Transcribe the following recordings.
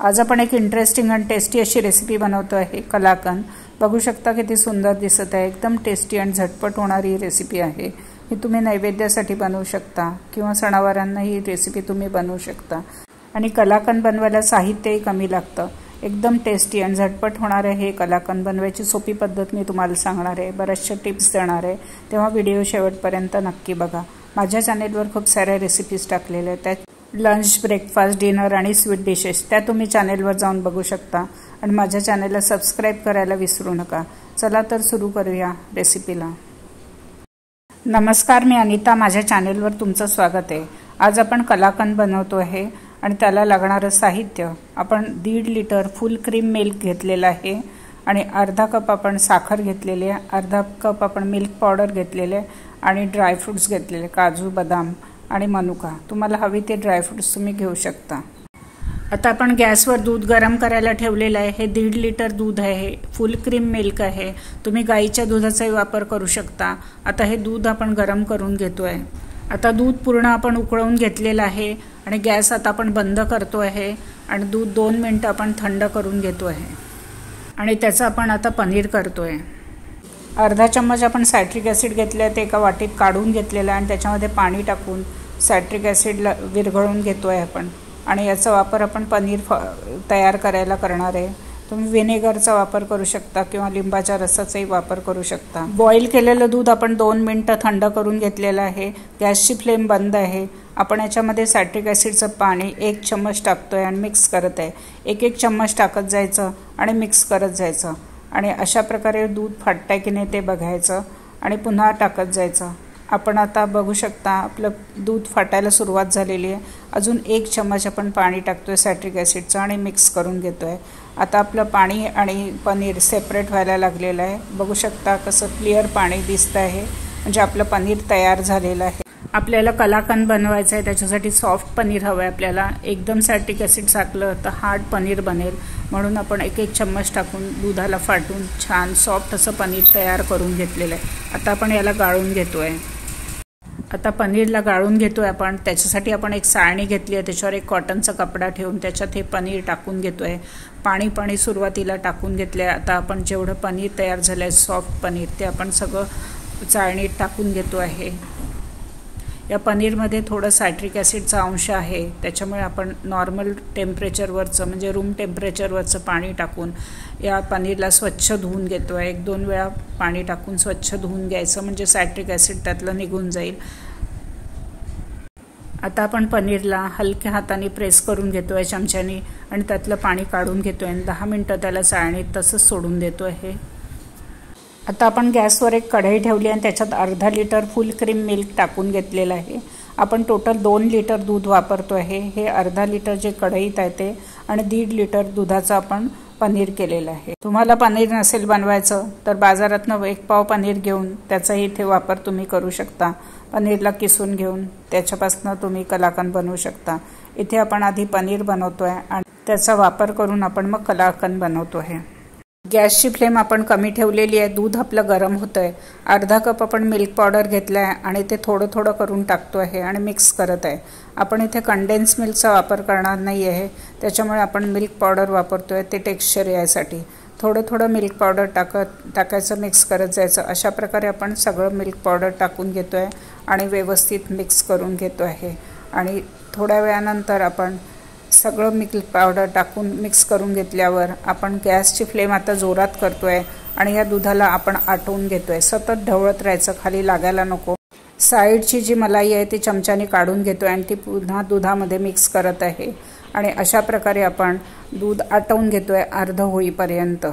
आज आपण एक इंटरेस्टिंग आणि टेस्टी अशी रेसिपी बनवतो आहे, कलाकंद। बघू शकता किती सुंदर दिसत आहे। एकदम टेस्टी आणि झटपट होणारी रेसिपी आहे। ही तुम्ही नैवेद्यासाठी बनवू शकता किंवा सणावारांना ही रेसिपी तुम्ही बनवू शकता। आणि कलाकंद बनवायला साहित्यही कमी लागतं। एकदम टेस्टी आणि झटपट होणार आहे। कलाकंद बनवायची सोपी पद्धत मी तुम्हाला सांगणार आहे, बऱ्याचशा टिप्स देणार आहे, तेव्हा व्हिडिओ शेवटपर्यंत नक्की बघा। माझ्या चॅनेलवर खूप साऱ्या रेसिपीज टाकलेल्या आहेत, त्यात लंच, ब्रेकफास्ट, डिनर आणि स्वीट डिशेस, त्या तुम्ही चॅनेलवर जाऊन बघू शकता। आणि माझ्या चॅनेलला सबस्क्राइब करायला विसरू नका। चला तर सुरू करूया रेसिपीला। नमस्कार, मी अनिता, माझ्या चॅनेलवर तुमचं स्वागत आहे। आज आपण कलाकंद बनवतो आहे आणि त्याला लागणारं साहित्य आपण 1.5 लिटर फुल क्रीम मिल्क घेतलेला आहे आणि अर्धा कप आपण साखर घेतलेली आहे, अर्धा कप आपण मिल्क पावडर घेतलेले आणि ड्रायफ्रुट्स घेतलेले, काजू, बदाम आणि मनुका। तुम्हाला हवी ते ड्रायफ्रुट्स तुम्ही घेऊ शकता। आता आपण गॅसवर दूध गरम करायला ठेवलेलं आहे। हे 1.5 लिटर दूध आहे, फुल क्रीम मिल्क आहे। तुम्ही गाईच्या दुधाचाही वापर करू शकता। आता हे दूध आपण गरम करून घेतोय। आता दूध पूर्ण आपण उकळवून घेतलेलं आहे आणि गॅस आता आपण बंद करतो आहे आणि दूध 2 मिनिटं आपण थंड करून घेतो आहे आणि त्याचं आपण आता पनीर करतोय। अर्धा चम्मच आपण सायट्रिक ॲसिड घेतलं आहे, ते एका वाटीत काढून घेतलेलं आहे आणि त्याच्यामध्ये पाणी टाकून सायट्रिक ॲसिडला विरघळून घेतोय आपण। आणि याचा वापर आपण पनीर तयार करायला करणार आहे। तुम्ही व्हिनेगरचा वापर करू शकता किंवा लिंबाच्या रसाचाही वापर करू शकता। बॉईल केलेलं दूध आपण 2 मिनिटं थंड करून घेतलेलं आहे। गॅसची फ्लेम बंद आहे। आपण याच्यामध्ये सायट्रिक ॲसिडचं पाणी 1 चम्मच टाकतोय आणि मिक्स करत आहे। 1-1 चम्मच टाकत जायचं आणि मिक्स करत जायचं आणि अशा प्रकारे दूध फाटतंय की नाही ते बघायचं आणि पुन्हा टाकत जायचं। आपण आता बघू शकता आपलं दूध फाटायला सुरुवात झालेली आहे। अजून 1 चम्मच आपण पाणी टाकतोय सायट्रिक ॲसिडचं आणि मिक्स करून घेतोय। आता आपलं पाणी आणि पनीर सेपरेट व्हायला लागलेलं आहे। बघू शकता कसं क्लिअर पाणी दिसतं आहे, म्हणजे आपलं पनीर तयार झालेलं आहे। आपल्याला कलाकंद बनवायचं आहे, त्याच्यासाठी सॉफ्ट पनीर हवं आहे आपल्याला। एकदम सायट्रिक ॲसिड टाकलं तर हार्ड पनीर बनेल, म्हणून आपण 1-1 चम्मच टाकून दुधाला फाटून छान सॉफ्ट असं पनीर तयार करून घेतलेलं आहे। आता आपण याला गाळून घेतोय। आता पनीरला गाळून घेतोय आपण। त्याच्यासाठी आपण एक चाळणी घेतली आहे, त्याच्यावर एक कॉटनचा कपडा ठेवून त्याच्यात हे पनीर टाकून घेतोय। पाणी सुरुवातीला टाकून घेतलंय। आता आपण जेवढं पनीर तयार झालंय सॉफ्ट पनीर, ते आपण सगळं चाळणीत टाकून घेतो आहे। या पनीरमध्ये थोडं सायट्रिक ॲसिडचा अंश आहे, त्याच्यामुळे आपण नॉर्मल टेम्परेचरवरचं म्हणजे रूम टेम्परेचरवरचं पाणी टाकून या पनीरला स्वच्छ धुवून घेतो आहे। 1-2 वेळा पाणी टाकून स्वच्छ धुवून घ्यायचं, म्हणजे सायट्रिक ॲसिड त्यातलं निघून जाईल। आता आपण पनीरला हलक्या हाताने प्रेस करून घेतो आहे चमच्याने आणि त्यातलं पाणी काढून घेतो आहे। 10 मिनिटं त्याला चाळणीत तसंच सोडून देतो आहे। आता आपण गॅसवर एक कढई ठेवली आणि त्याच्यात अर्धा लिटर फुल क्रीम मिल्क टाकून घेतलेलं आहे। आपण टोटल 2 लिटर दूध वापरतो आहे। हे अर्धा लिटर जे कढईत आहे ते आणि 1.5 लिटर दुधाचं आपण पनीर केलेलं आहे। तुम्हाला पनीर नसेल बनवायचं तर बाजारातनं 1 पाव पनीर घेऊन त्याचाही इथे वापर तुम्ही करू शकता। पनीरला किसून घेऊन त्याच्यापासून तुम्ही कलाकंद बनवू शकता। इथे आपण आधी पनीर बनवतोय आणि त्याचा वापर करून आपण मग कलाकंद बनवतो आहे। गॅसची फ्लेम आपण कमी ठेवलेली आहे। दूध आपलं गरम होतंय। अर्धा कप आपण मिल्क पावडर घेतलं आहे आणि ते थोडं करून टाकतो आहे आणि मिक्स करत आहे। आपण इथे कंडेन्स मिल्कचा वापर करणार नाही आहे, त्याच्यामुळे आपण मिल्क पावडर वापरतो आहे, ते टेक्स्चर यासाठी। थोडं मिल्क पावडर टाकायचं, मिक्स करत जायचं। अशा प्रकारे आपण सगळं मिल्क पावडर टाकून घेतो आहे आणि व्यवस्थित मिक्स करून घेतो आहे। आणि थोड्या वेळानंतर आपण सगळं मिल्क पावडर टाकून मिक्स करून घेतल्यावर आपण गॅसची फ्लेम आता जोरात करतो आहे आणि या दुधाला आपण आटवून घेतो आहे। सतत ढवळत राहायचं, खाली लागायला नको। साईडची जी मलाई आहे ती चमच्याने काढून घेतो आहे आणि ती पुन्हा दुधामध्ये मिक्स करत आहे आणि अशा प्रकारे आपण दूध आटवून घेतो आहे अर्ध होईपर्यंत।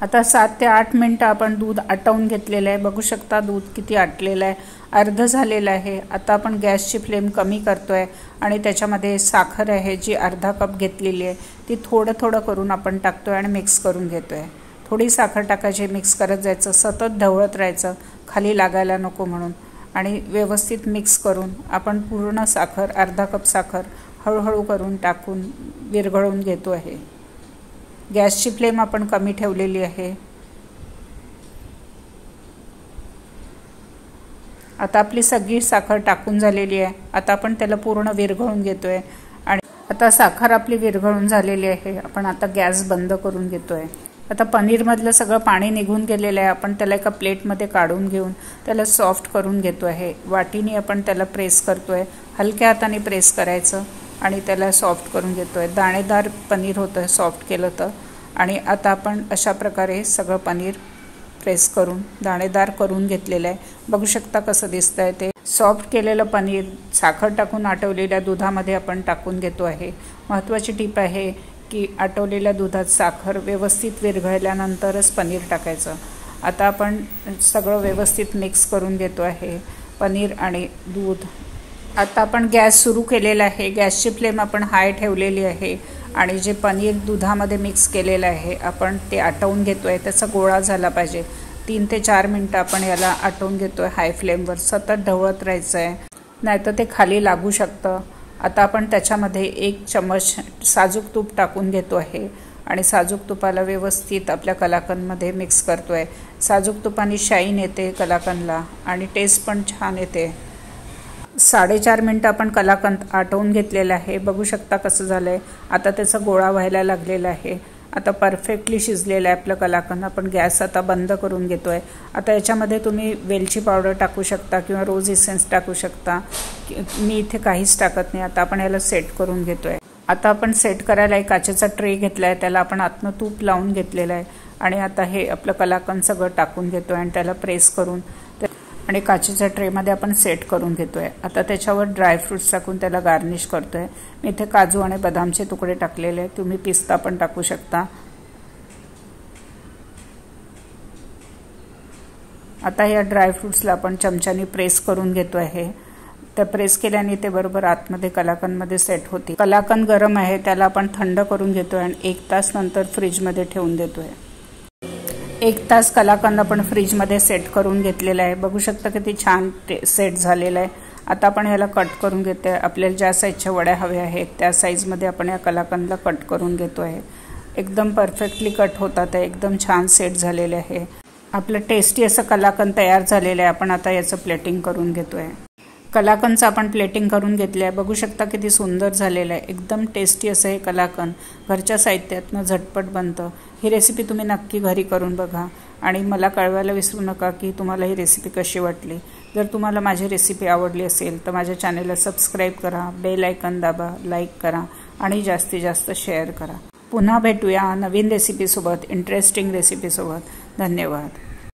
आता 7 ते 8 मिनिटं आपण दूध आटवून घेतलेलं आहे। बघू शकता दूध किती आटलेलं आहे, अर्ध झालेलं आहे। आता आपण गॅसची फ्लेम कमी करतोय आणि त्याच्यामध्ये साखर आहे जी अर्धा कप घेतलेली आहे, ती थोडं करून आपण टाकतोय आणि मिक्स करून घेतोय। थोडी साखर टाकायची, मिक्स करत जायचं, सतत ढवळत राहायचं, खाली लागायला नको म्हणून। आणि व्यवस्थित मिक्स करून आपण पूर्ण साखर, अर्धा कप साखर हळूहळू करून टाकून विरघळून घेतो आहे। गॅसची फ्लेम आपण कमी ठेवलेली आहे। आता आपली सगळी साखर टाकून झालेली आहे। आता आपण त्याला पूर्ण विरघळून घेतोय आणि आता साखर आपली विरघळून झालेली आहे. आपण आता गॅस बंद करून घेतोय. आता पनीरमधलं सगळं पाणी निघून गेलेलं आहे. आपण त्याला एका प्लेटमध्ये काढून घेऊन त्याला सॉफ्ट करून घेतो आहे. वाटीने आपण त्याला प्रेस करतोय. हलक्या हाताने प्रेस करायचं आणि त्याला सॉफ्ट करून घेतोय. दाणेदार पनीर होतं सॉफ्ट केलं तर. आणि आता आपण अशा प्रकारे सगळं पनीर प्रेस करून दाणेदार करून घेतलेलं आहे. बघू शकता कसं दिसतंय ते. सॉफ्ट केलेलं पनीर साखर टाकून आटवलेल्या दुधामध्ये आपण टाकून घेतो आहे. महत्त्वाची टीप आहे की आटवलेल्या दुधात साखर व्यवस्थित विरघळल्यानंतरच पनीर टाकायचं. आता आपण सगळं व्यवस्थित मिक्स करून घेतो आहे पनीर आणि दूध. आता आपण गॅस सुरू केलेला आहे. गॅसची फ्लेम आपण हाय ठेवलेली आहे आणि जे पनीर दुधामध्ये मिक्स केलेलं आहे आपण ते आटवून घेतो आहे. त्याचा गोळा झाला पाहिजे. 3 ते 4 मिनटं आपण याला आटवून घेतो आहे हाय फ्लेमवर. सतत ढवळत राहायचं आहे, नाहीतर ते खाली लागू शकतं. आता आपण त्याच्यामध्ये 1 चमच साजूक तूप टाकून घेतो आहे आणि साजूक तुपाला व्यवस्थित आपल्या कलाकंदमध्ये मिक्स करतो आहे. साजूक तुपाने शाईन येते कलाकंदला आणि टेस्ट पण छान येते. 4.5 मिनटं आपण कलाकंद आटवून घेतलेलं आहे. बघू शकता कसं झालं आहे. आता त्याचा गोळा व्हायला लागलेला आहे. आता परफेक्टली शिजलेलं आहे आपलं कलाकंद. आपण गॅस आता बंद करून घेतो आहे. आता याच्यामध्ये तुम्ही वेलची पावडर टाकू शकता किंवा रोज इसेन्स टाकू शकता. मी इथे काहीच टाकत नाही. आता आपण याला सेट करून घेतो आहे. आता आपण सेट करायला एक काचेचा ट्रे घेतला आहे. त्याला आपण आतनं तूप लावून घेतलेलं आहे आणि आता हे आपलं कलाकंद सगळं टाकून घेतो आहे आणि त्याला प्रेस करून आणि काचेच्या ट्रेमध्ये आपण सेट करून घेतो आहे. आता त्याच्यावर ड्रायफ्रूट्स टाकून त्याला गार्निश करतो आहे. मी इथे काजू आणि बदामचे तुकडे टाकलेले आहेत. तुम्ही पिस्ता पण टाकू शकता. आता या ड्रायफ्रूट्सला आपण चमच्याने प्रेस करून घेतो आहे. तर प्रेस केल्याने ते बरोबर आतमध्ये कलाकंदमध्ये सेट होते. कलाकंद गरम आहे, त्याला आपण थंड करून घेतो आहे आणि 1 तास नंतर फ्रीजमध्ये ठेवून देतो आहे. 1 तास कलाकंद आपण फ्रीजमध्ये सेट करून घेतलेला आहे. बघू शकता किती छान सेट झालेला आहे. आता आपण याला कट करून घेतो आहे. आपल्याला ज्या साईजच्या वड्या हव्या आहेत त्या साईजमध्ये आपण या कलाकंदला कट करून घेतो आहे. एकदम परफेक्टली कट होतात आहे. एकदम छान सेट झालेले आहे. आपलं टेस्टी असं कलाकंद तयार झालेलं आहे. आपण आता याचं प्लेटिंग करून घेतो आहे. कलाकंदचं आपण प्लेटिंग करून घेतलं आहे. बघू शकता किती सुंदर झालेलं आहे. एकदम टेस्टी असं हे कलाकंद घरच्या साहित्यातनं झटपट बनतं. ही रेसिपी तुम्ही नक्की घरी करून बघा आणि मला कळवायला विसरू नका की तुम्हाला ही रेसिपी कशी वाटली. जर तुम्हाला माझी रेसिपी आवडली असेल तर माझ्या चॅनेलला सबस्क्राईब करा, बेल आयकॉन दाबा, लाईक करा आणि जास्तीत जास्त शेअर करा. पुन्हा भेटूया नवीन रेसिपीसोबत, इंटरेस्टिंग रेसिपीसोबत. धन्यवाद.